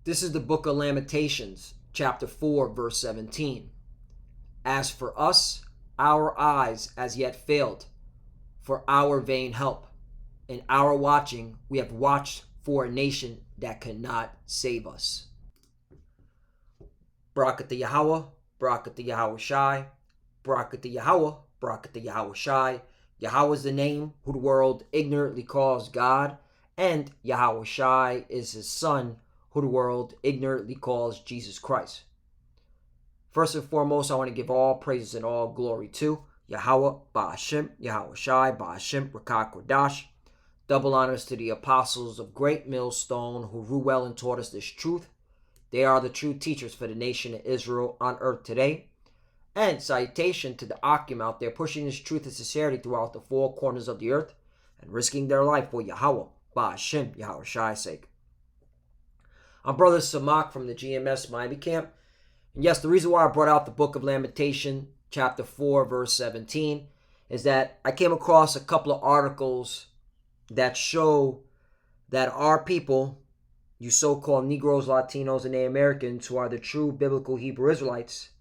This is the book of Lamentations, chapter 4, verse 17. As for us, our eyes as yet failed for our vain help. In our watching, we have watched for a nation that cannot save us. Barakat the Yahweh, Barakat the Yahweh Shai, Barakat the Yahweh, Barakat the Yahweh Shai. Yahweh is the name who the world ignorantly calls God, and Yahweh Shai is his son, who the world ignorantly calls Jesus Christ. First and foremost, I want to give all praises and all glory to Yahweh Ba'ashem, Yahweh Shai, Ba'ashem, Rakah Kodash. Double honors to the apostles of Great Millstone who rule well and taught us this truth. They are the true teachers for the nation of Israel on earth today. And salutation to the Akim out there pushing this truth and sincerity throughout the four corners of the earth and risking their life for Yahweh Ba'ashem, Yahweh Shai's sake. I'm Brother Samak from the GMS Miami camp. And yes, the reason why I brought out the book of Lamentation, chapter 4, verse 17, is that I came across a couple of articles that show that our people, you so-called Negroes, Latinos, and Native Americans, who are the true biblical Hebrew Israelites,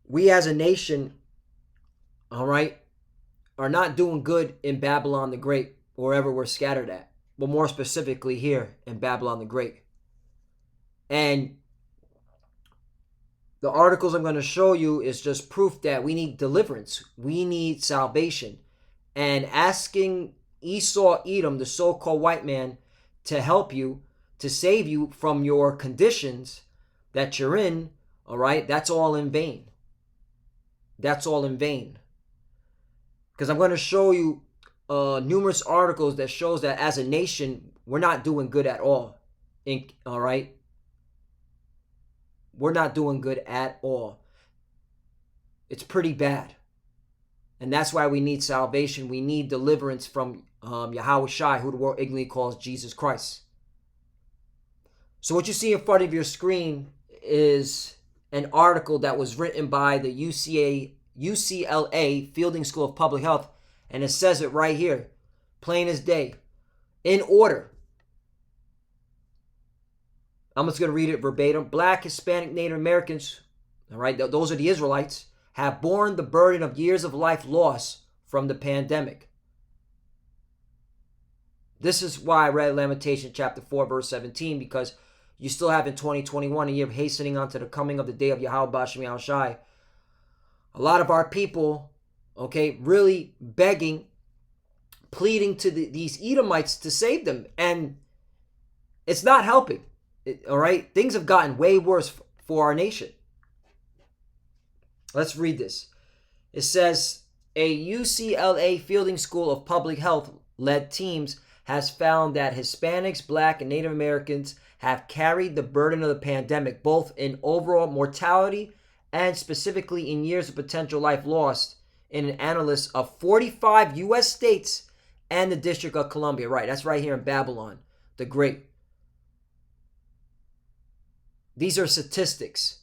we as a nation, all right, are not doing good in Babylon the Great, wherever we're scattered at, but more specifically here in Babylon the Great. And the articles I'm going to show you is just proof that we need deliverance. We need salvation. And asking Esau Edom, the so-called white man, to help you, to save you from your conditions that you're in, all right, that's all in vain. That's all in vain. Because I'm going to show you numerous articles that shows that as a nation, we're not doing good at all. All right? We're not doing good at all. It's pretty bad. And that's why we need salvation. We need deliverance from Yahweh Shai, who the world ignorantly calls Jesus Christ. So what you see in front of your screen is an article that was written by the UCLA Fielding School of Public Health, and it says it right here, plain as day, in order. I'm just going to read it verbatim. Black, Hispanic, Native Americans, all right, those are the Israelites, have borne the burden of years of life lost from the pandemic. This is why I read Lamentation chapter 4, verse 17, because you still have in 2021, a year of hastening onto the coming of the day of Yahweh Ba'ashem Yahweh Shai. A lot of our people, okay, really begging, pleading to these Edomites to save them. And it's not helping, all right? Things have gotten way worse for our nation. Let's read this. It says, a UCLA Fielding School of Public Health led teams has found that Hispanics, Black, and Native Americans have carried the burden of the pandemic, both in overall mortality and specifically in years of potential life lost, in an analysis of 45 U.S. states and the District of Columbia. Right, that's right here in Babylon the Great. These are statistics,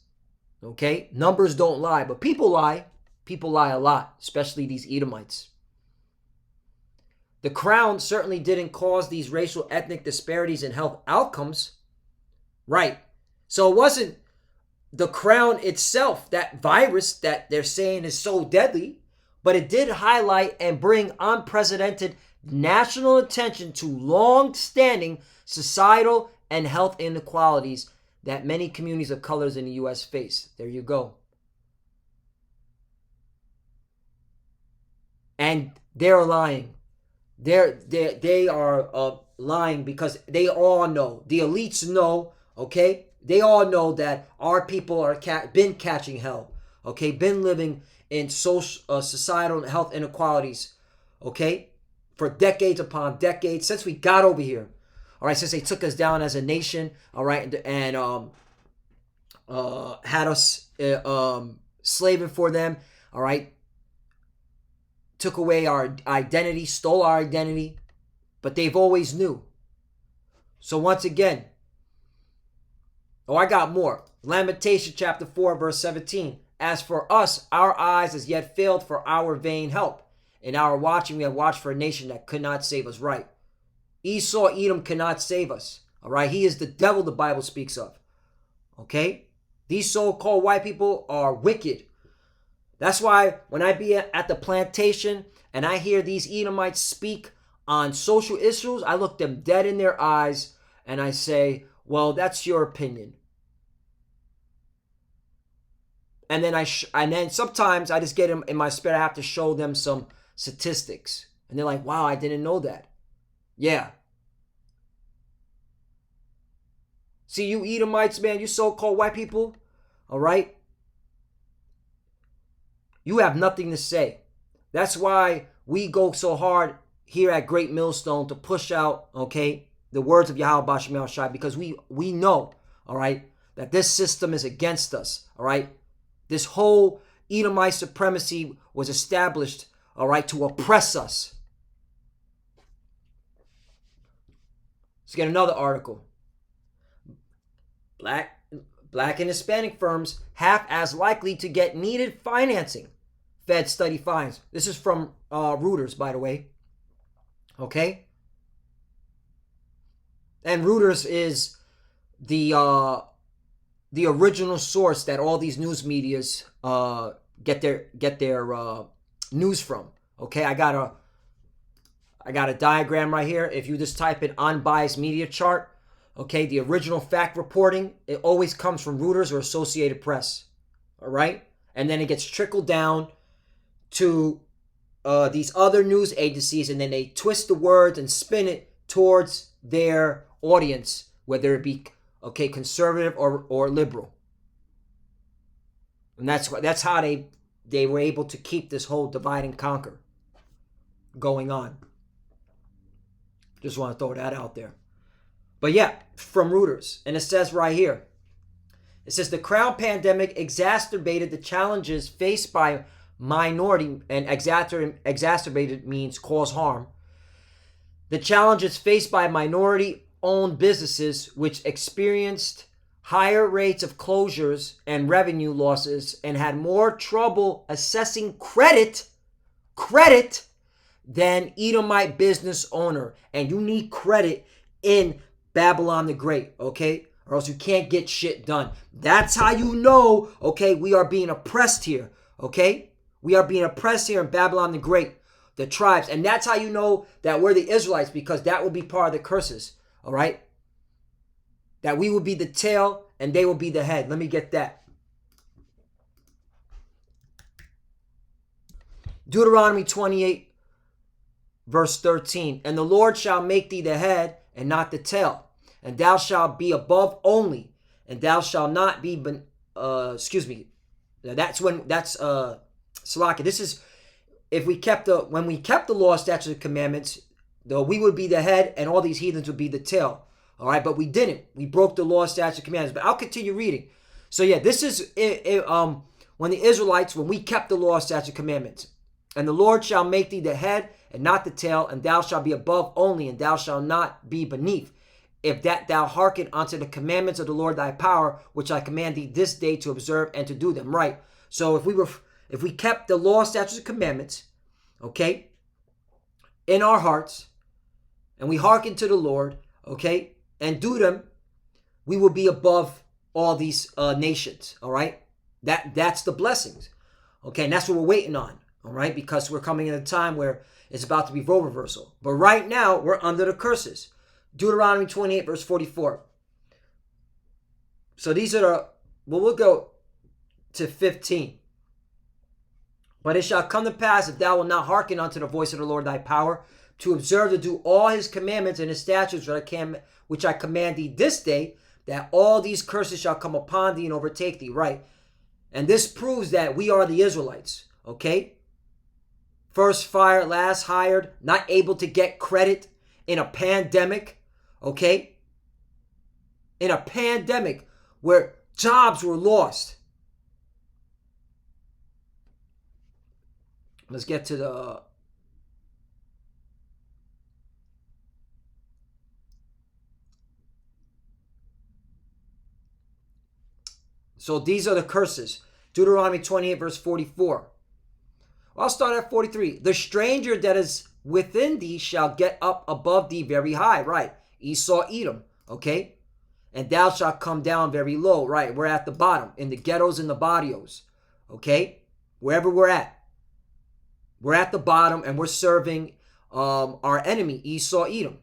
okay? Numbers don't lie, but people lie. People lie a lot, especially these Edomites. The crown certainly didn't cause these racial ethnic disparities in health outcomes. Right. So it wasn't the crown itself, that virus that they're saying is so deadly, but it did highlight and bring unprecedented national attention to long-standing societal and health inequalities that many communities of colors in the U.S. face. There you go. And they're lying. They are lying because they all know. The elites know, okay? They all know that our people are been catching hell, okay? Been living in social, societal and health inequalities, okay? For decades upon decades, since we got over here. All right, since they took us down as a nation, all right, and had us slaving for them, all right? Took away our identity, stole our identity, but they've always knew. So once again, I got more. Lamentation chapter 4, verse 17. As for us, our eyes as yet failed for our vain help. In our watching, we have watched for a nation that could not save us. Right. Esau, Edom cannot save us. All right. He is the devil the Bible speaks of. Okay. These so-called white people are wicked. That's why when I be at the plantation and I hear these Edomites speak on social issues, I look them dead in their eyes and I say, well, that's your opinion. And then sometimes I just get them in my spirit. I have to show them some statistics. And they're like, wow, I didn't know that. Yeah. See, you Edomites, man, you so-called white people, all right? You have nothing to say. That's why we go so hard here at Great Millstone to push out, okay, the words of Yahweh Bashem Yahushai, because we know, all right, that this system is against us, all right? This whole Edomite supremacy was established, all right, to oppress us. Let's get another article. Black and Hispanic firms half as likely to get needed financing. Fed study finds. This is from Reuters, by the way. Okay? And Reuters is the original source that all these news medias get their news from. Okay? I got a diagram right here. If you just type in unbiased media chart, okay, the original fact reporting, it always comes from Reuters or Associated Press. All right? And then it gets trickled down to these other news agencies, and then they twist the words and spin it towards their audience, whether it be, okay, conservative or liberal. And that's how they were able to keep this whole divide and conquer going on. Just want to throw that out there. But yeah, from Reuters. And it says right here, it says the crown pandemic exacerbated the challenges faced by minority, and exacerbated means cause harm. The challenges faced by minority-owned businesses, which experienced higher rates of closures and revenue losses and had more trouble assessing credit than Edomite business owner. And you need credit in Babylon the Great, okay? Or else you can't get shit done. That's how you know, okay, we are being oppressed here, okay? We are being oppressed here in Babylon the Great, the tribes. And that's how you know that we're the Israelites, because that will be part of the curses, all right? That we will be the tail and they will be the head. Let me get that. Deuteronomy 28, verse 13. And the Lord shall make thee the head and not the tail. And thou shalt be above only. And thou shalt not be, Salaki. This is when we kept the law, statutes, and commandments, though we would be the head and all these heathens would be the tail. All right, but we didn't. We broke the law, statutes, and commandments. But I'll continue reading. So yeah, this is when the Israelites, when we kept the law, statutes, and commandments. And the Lord shall make thee the head and not the tail, and thou shalt be above only, and thou shalt not be beneath. If that thou hearken unto the commandments of the Lord thy power, which I command thee this day to observe and to do them. Right. So if we kept the law, statutes, and commandments, okay, in our hearts, and we hearken to the Lord, okay, and do them, we will be above all these nations, all right? That's the blessings, okay? And that's what we're waiting on, all right? Because we're coming in a time where it's about to be role reversal. But right now, we're under the curses. Deuteronomy 28, verse 44. So these are we'll go to 15. But it shall come to pass, if thou wilt not hearken unto the voice of the Lord thy power, to observe to do all his commandments and his statutes which I command thee this day, that all these curses shall come upon thee and overtake thee. Right. And this proves that we are the Israelites. Okay. First fired, last hired, not able to get credit in a pandemic. Okay. In a pandemic where jobs were lost. Let's get to the... So these are the curses. Deuteronomy 28, verse 44. I'll start at 43. The stranger that is within thee shall get up above thee very high. Right. Esau, Edom. Okay? And thou shalt come down very low. Right, we're at the bottom, in the ghettos and the barrios. Okay? Wherever we're at. We're at the bottom and we're serving our enemy, Esau, Edom.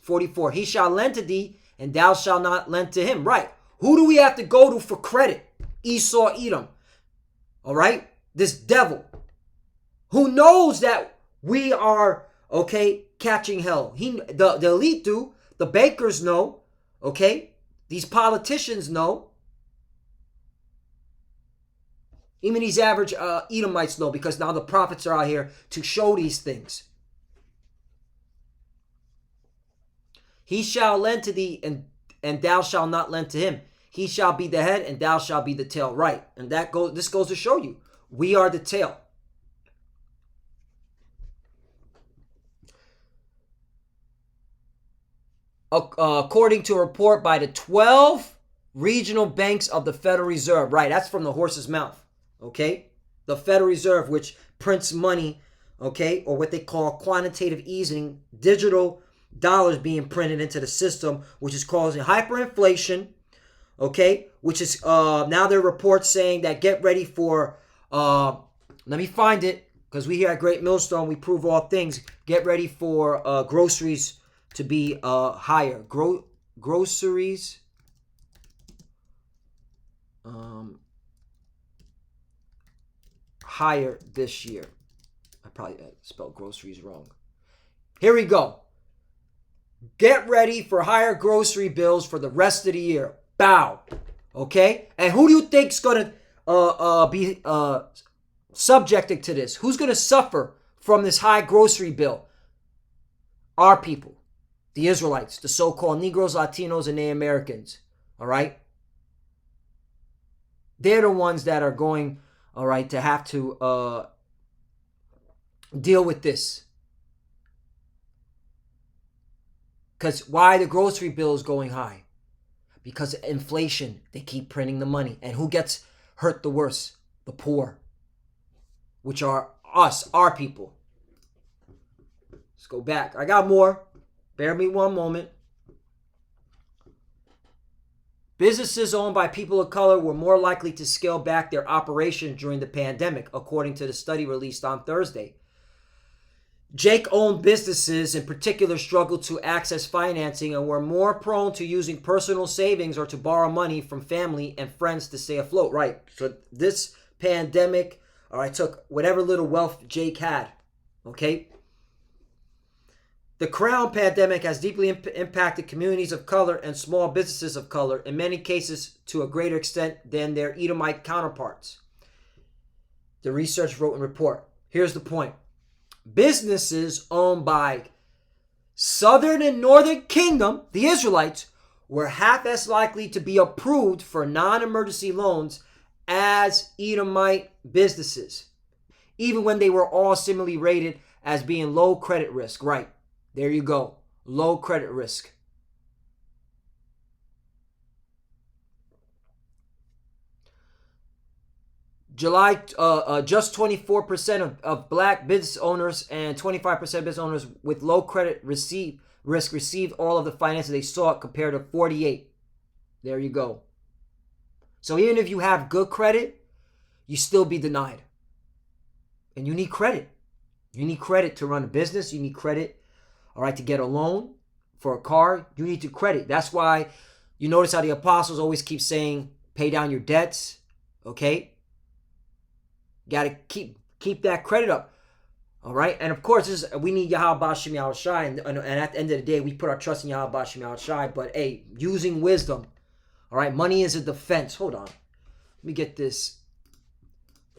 44, he shall lend to thee, and thou shalt not lend to him. Right. Who do we have to go to for credit? Esau, Edom. All right? This devil who knows that we are, okay, catching hell. The elite do. The bankers know. Okay? These politicians know. Even these average Edomites know, because now the prophets are out here to show these things. He shall lend to thee, and thou shalt not lend to him. He shall be the head, and thou shalt be the tail. Right. And this goes to show you, we are the tail. According to a report by the 12 regional banks of the Federal Reserve. Right, that's from the horse's mouth. Okay? The Federal Reserve, which prints money, okay, or what they call quantitative easing, digital dollars being printed into the system, which is causing hyperinflation, okay, which is, now there are reports saying that get ready for, let me find it, because we here at Great Millstone, we prove all things. Get ready for groceries to be higher. Groceries higher this year. I probably spelled groceries wrong. Here we go. Get ready for higher grocery bills for the rest of the year. Bow. Okay? And who do you think's going to be subjected to this? Who's going to suffer from this high grocery bill? Our people. The Israelites. The so-called Negroes, Latinos, and Native Americans. All right? They're the ones that are going, all right, to have to deal with this. Because why the grocery bill is going high? Because of inflation. They keep printing the money. And who gets hurt the worst? The poor. Which are us, our people. Let's go back. I got more. Bear me one moment. Businesses owned by people of color were more likely to scale back their operations during the pandemic, according to the study released on Thursday. Jake-owned businesses in particular struggled to access financing and were more prone to using personal savings or to borrow money from family and friends to stay afloat. Right. So this pandemic, all right, took whatever little wealth Jake had. Okay. The Crown pandemic has deeply impacted communities of color and small businesses of color, in many cases to a greater extent than their Edomite counterparts. The research wrote in report. Here's the point. Businesses owned by Southern and Northern Kingdom, the Israelites, were half as likely to be approved for non-emergency loans as Edomite businesses, even when they were all similarly rated as being low credit risk. Right, there you go, low credit risk. July, just 24% of black business owners and 25% of business owners with low credit risk received all of the finances they sought, compared to 48. There you go. So even if you have good credit, you still be denied. And you need credit. You need credit to run a business. You need credit, all right, to get a loan for a car. You need to credit. That's why you notice how the apostles always keep saying, pay down your debts, okay? Got to keep that credit up. All right. And of course, we need Yahweh Bashim Yahweh Shai. And at the end of the day, we put our trust in Yahweh Bashim Yahweh Shai. But hey, using wisdom. All right. Money is a defense. Hold on. Let me get this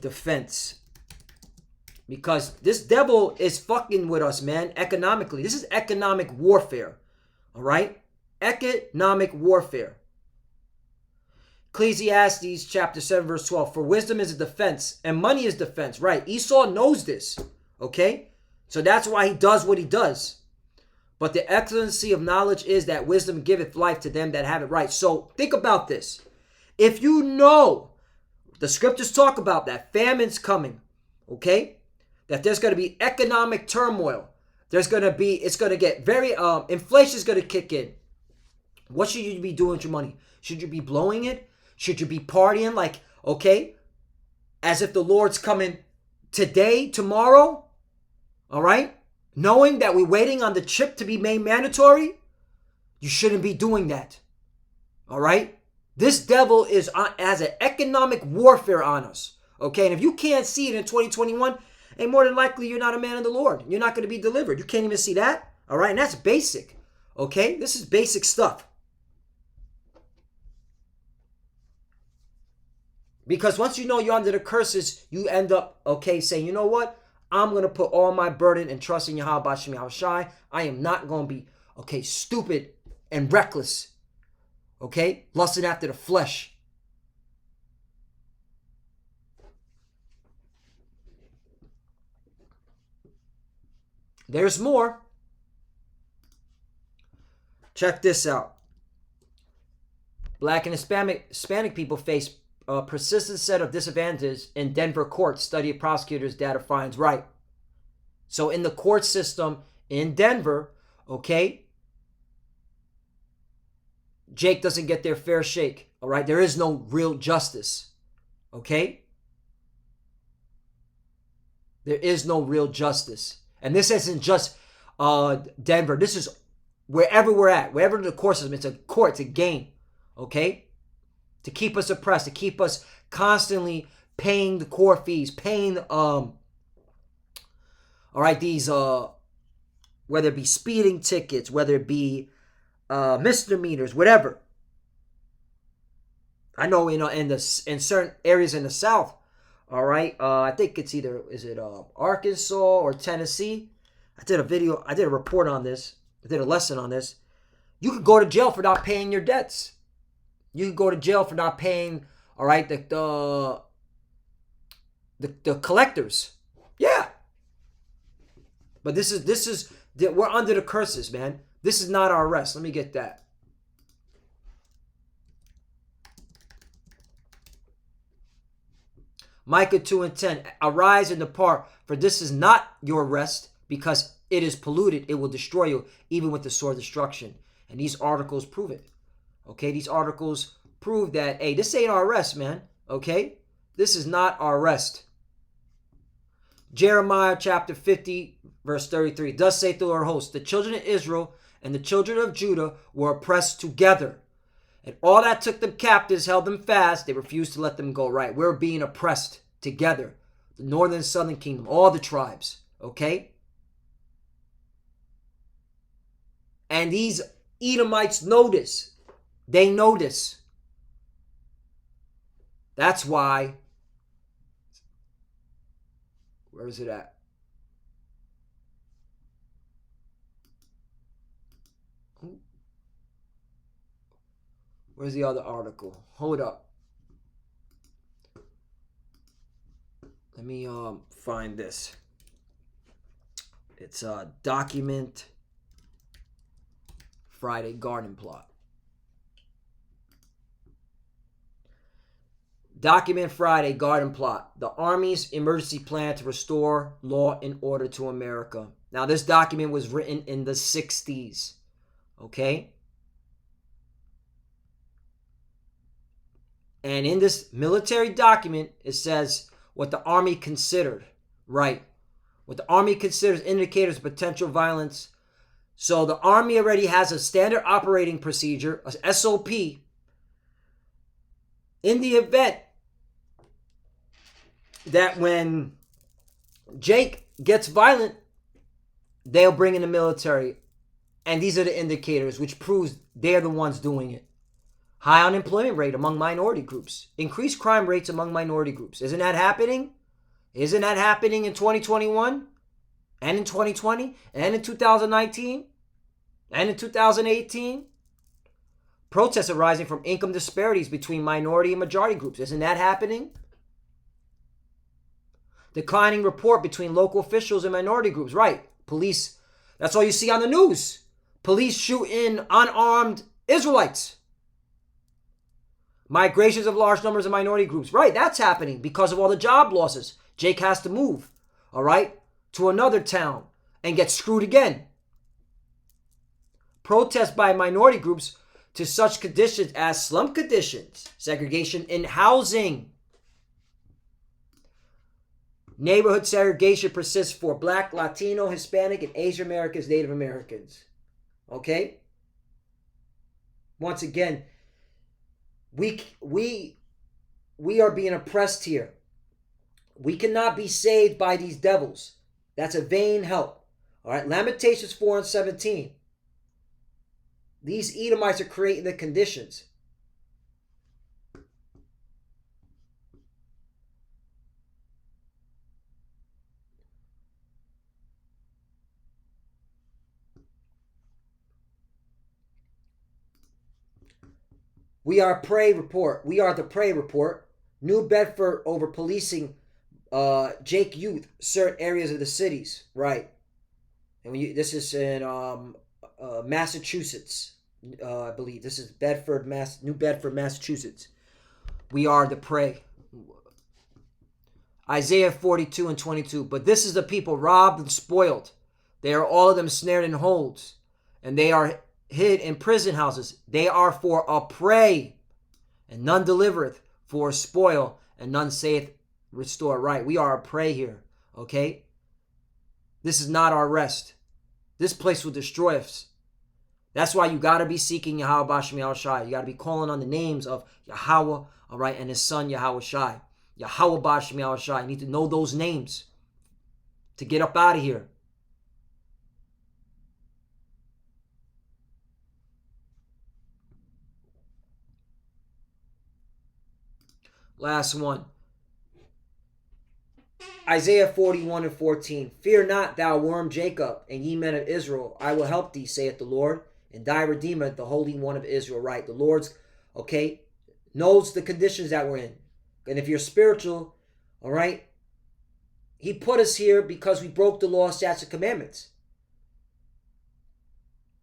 defense. Because this devil is fucking with us, man, economically. This is economic warfare. All right. Economic warfare. Ecclesiastes chapter 7 verse 12. For wisdom is a defense and money is defense. Right. Esau knows this. Okay. So that's why he does what he does. But the excellency of knowledge is that wisdom giveth life to them that have it right. So think about this. If you know, the scriptures talk about that famine's coming. Okay. That there's going to be economic turmoil. It's going to get very, inflation is going to kick in. What should you be doing with your money? Should you be blowing it? Should you be partying like, okay, as if the Lord's coming today, tomorrow? All right? Knowing that we're waiting on the chip to be made mandatory? You shouldn't be doing that. All right? This devil has an economic warfare on us. Okay? And if you can't see it in 2021, and more than likely you're not a man of the Lord. You're not going to be delivered. You can't even see that. All right? And that's basic. Okay? This is basic stuff. Because once you know you're under the curses, you end up, okay, saying, you know what? I'm going to put all my burden and trust in Yahweh B'Shem Yahushai. I am not going to be, okay, stupid and reckless. Okay? Lusting after the flesh. There's more. Check this out. Black and Hispanic people face a persistent set of disadvantages in Denver courts, study of prosecutors data finds. Right. So in the court system in Denver, okay, Jake doesn't get their fair shake. All right. There is no real justice. Okay. There is no real justice. And this isn't just Denver. This is wherever we're at, wherever the court system. It's a court, it's a game. Okay. To keep us oppressed, to keep us constantly paying the court fees, paying, all right, these, whether it be speeding tickets, whether it be misdemeanors, whatever. I know, in certain areas in the South, all right, I think it's either, is it Arkansas or Tennessee? I did a report on this. I did a lesson on this. You could go to jail for not paying your debts. You can go to jail for not paying, all right, the collectors. Yeah. But we're under the curses, man. This is not our rest. Let me get that. Micah 2:10. Arise and depart, for this is not your rest, because it is polluted. It will destroy you, even with the sword of destruction. And these articles prove it. Okay, these articles prove that, hey, this ain't our rest, man. Okay? This is not our rest. Jeremiah chapter 50, verse 33. Thus saith the Lord of hosts, the children of Israel and the children of Judah were oppressed together. And all that took them captives held them fast. They refused to let them go. Right, we're being oppressed together. The northern and southern kingdom, all the tribes. Okay? And these Edomites know this. They know this. That's why. Where is it at? Where's the other article? Hold up. Let me find this. It's a document Friday garden plot. Document Friday garden plot. The Army's emergency plan to restore law and order to America. Now, this document was written in the 60s. Okay? And in this military document, it says what the Army considered. Right. What the Army considers indicators of potential violence. So the Army already has a standard operating procedure, a SOP. In the event that when Jake gets violent, they'll bring in the military. And these are the indicators, which proves they're the ones doing it. High unemployment rate among minority groups. Increased crime rates among minority groups. Isn't that happening? Isn't that happening in 2021? And in 2020? And in 2019? And in 2018? Protests arising from income disparities between minority and majority groups. Isn't that happening? Declining rapport between local officials and minority groups. Right. Police. That's all you see on the news. Police shooting unarmed Israelites. Migrations of large numbers of minority groups. Right. That's happening because of all the job losses. Jake has to move. All right. To another town and get screwed again. Protests by minority groups to such conditions as slum conditions, segregation in housing. Neighborhood segregation persists for Black, Latino, Hispanic, and Asian Americans, Native Americans. Okay? Once again, we are being oppressed here. We cannot be saved by these devils. That's a vain help. All right, Lamentations 4:17. These Edomites are creating the conditions. We are prey report. We are the prey report. New Bedford over policing Jake youth certain areas of the cities. Right. And this is in Massachusetts. I believe this is New Bedford, Massachusetts. We are the prey. Isaiah 42:22. But this is the people robbed and spoiled. They are all of them snared in holds, and they are hid in prison houses. They are for a prey, and none delivereth, for a spoil, and none saith restore. Right, we are a prey here. Okay, this is not our rest. This place will destroy us. That's why you got to be seeking Yahweh B'Shem Yahweh Shai. You got to be calling on the names of Yahweh, all right, and his son Yahweh Shai. Yahweh B'Shem Yahweh Shai. You need to know those names to get up out of here. Last one. Isaiah 41:14. Fear not, thou worm Jacob, and ye men of Israel. I will help thee, saith the Lord, and thy Redeemer, the Holy One of Israel. Right. The Lord's, okay, knows the conditions that we're in. And if you're spiritual, all right, he put us here because we broke the law, statutes, and commandments.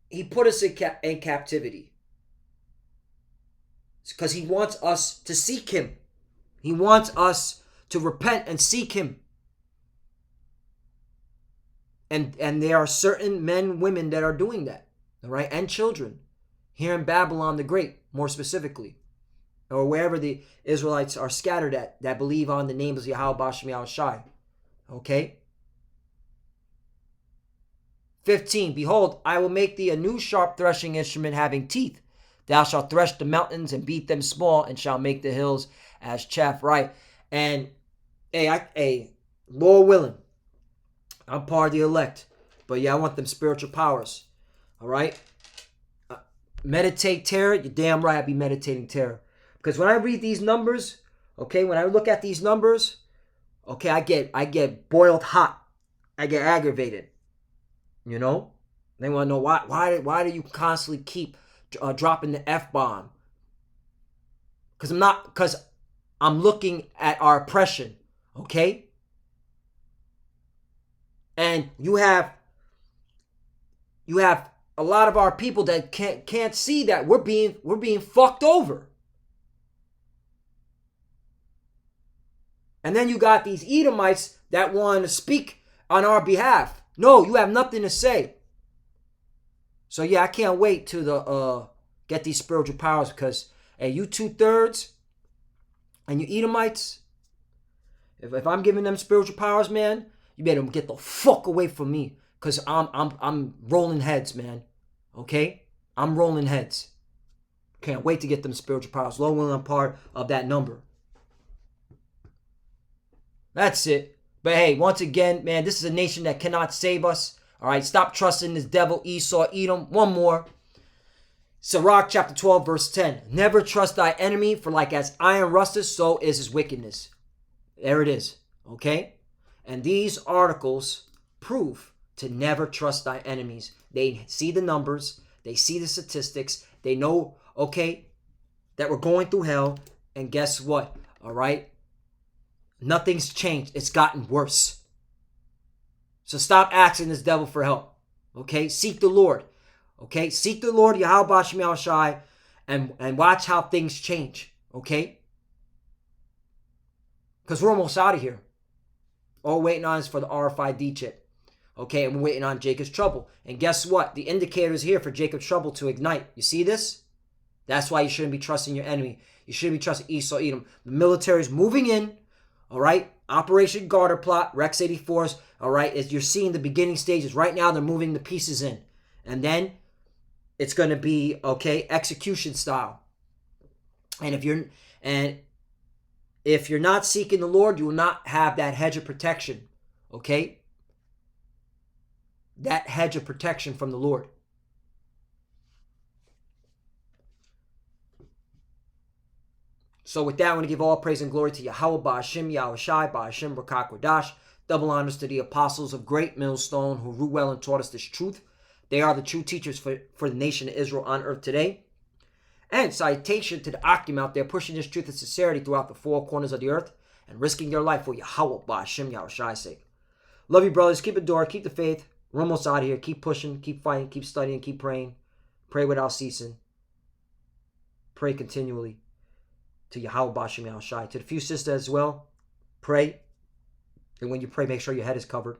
He put us in captivity. It's because he wants us to seek him. He wants us to repent and seek him. And there are certain men, women that are doing that, all right, and children here in Babylon the Great, more specifically, or wherever the Israelites are scattered at that believe on the names of Yahweh B'Shem Yahweh Shai. Okay. 15. Behold, I will make thee a new sharp threshing instrument having teeth. Thou shalt thresh the mountains and beat them small, and shalt make the hills as chaff. Right. And Lord willing, I'm part of the elect, but yeah, I want them spiritual powers. All right. Meditate terror. You're damn right. I be meditating terror, because when I read these numbers, okay, when I look at these numbers, okay, I get boiled hot. I get aggravated. You know, they want to know why do you constantly keep dropping the F-bomb? Because I'm looking at our oppression. Okay. And you have a lot of our people that can't see that we're being fucked over. And then you got these Edomites that want to speak on our behalf. No, you have nothing to say. So yeah, I can't wait to get these spiritual powers, because hey, you 2/3 and you Edomites, if I'm giving them spiritual powers, man, you better get the fuck away from me, because I'm rolling heads, man. Okay? I'm rolling heads. Can't wait to get them spiritual powers. Lord willing, I'm part of that number. That's it. But hey, once again, man, this is a nation that cannot save us. All right, stop trusting this devil, Esau, Edom. One more. Sirach chapter 12, verse 10. Never trust thy enemy, for like as iron rusteth, so is his wickedness. There it is. Okay? And these articles prove to never trust thy enemies. They see the numbers. They see the statistics. They know, okay, that we're going through hell. And guess what? All right? Nothing's changed. It's gotten worse. So stop asking this devil for help. Okay? Seek the Lord. Okay? Seek the Lord, Yahweh B'Shem Yahweh Shai, and watch how things change. Okay? Because we're almost out of here. All we're waiting on is for the RFID chip. Okay? And we're waiting on Jacob's trouble. And guess what? The indicator is here for Jacob's trouble to ignite. You see this? That's why you shouldn't be trusting your enemy. You shouldn't be trusting Esau, Edom. The military is moving in, all right? Operation Garter Plot, Rex 84s, all right? As you're seeing the beginning stages. Right now, they're moving the pieces in. And then it's going to be, okay, execution style. And if you're not seeking the Lord, you will not have that hedge of protection, okay? That hedge of protection from the Lord. So with that, I want to give all praise and glory to Yahweh, Ba'ashim, Yahushai, Ba'ashim, Rakak Radash. Double honors to the apostles of Great Millstone who ruled well and taught us this truth. They are the true teachers for the nation of Israel on earth today. And citation to the Akim out there pushing this truth and sincerity throughout the four corners of the earth and risking their life for Yahweh, Ba'ashim, Yahushai's sake. Love you, brothers. Keep it door. Keep the faith. We're almost out of here. Keep pushing. Keep fighting. Keep studying. Keep praying. Pray without ceasing. Pray continually. To Yahweh, Ba'ashim, Yahushai. To the few sisters as well. Pray. And when you pray, make sure your head is covered.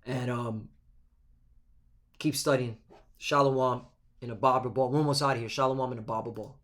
And keep studying. Shalom in a Bible ball. We're almost out of here. Shalom in a Bible ball.